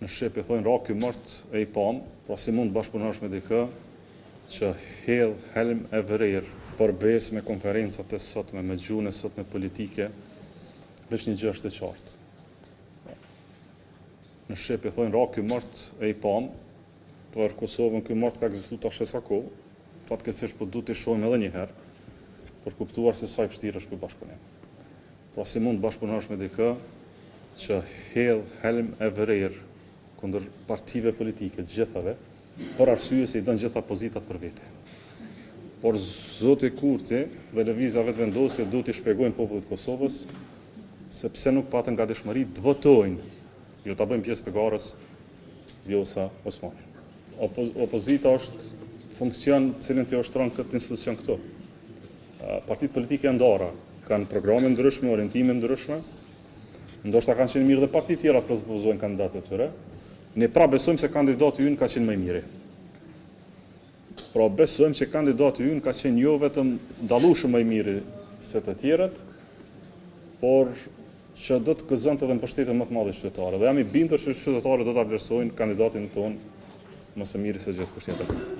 Në Shqip i thonë ra ky mort e i pam, pra si mund bashkëpunosh me dikë që hedh helm e vërer për besë me konferencat e sotme, me gjuhën e sotme politike, veç një gjë është e qartë. Në Shqip i thonë ra ky mort e i pam, për Kosovën ky mort ka ekzistuar tash sa kohë, fatkeqësisht po duhet të shohim edhe një herë për kuptuar se sa i vështirë është ky bashkëpunim. Pra si mund bashkëpunosh me dikë që hedh helm e vërer kundër partive politike të gjithave, për arsye se i dën gjitha pozitat për vete. Por zoti Kurti dhe lëvizja vetë vendosje duhet t'i shpjegojnë popullit të Kosovës se pse nuk patën gatishmëri të votojnë, jo ta bëjnë pjesë të garës Vjosa Osmani. Opozita është funksion cilin t'i ushtron këtë institucion këtu. Partitë politike e ndara kanë programe ndryshme, orientime ndryshme, ndoshta kanë qenë mirë dhe partitë tjera të propozojnë kandidatë të tyre. Ne pra besojmë se kandidati ynë ka qenë më i miri. Pra besojmë se kandidati ynë ka qenë jo vetëm dallueshëm më i miri se të tjerët, por që do të gëzonte edhe mbështetje më të madhe qytetarëve. Dhe jam i bindur se qytetarët do ta vlerësojnë kandidatin tonë më së miri se gjithë kush tjetër.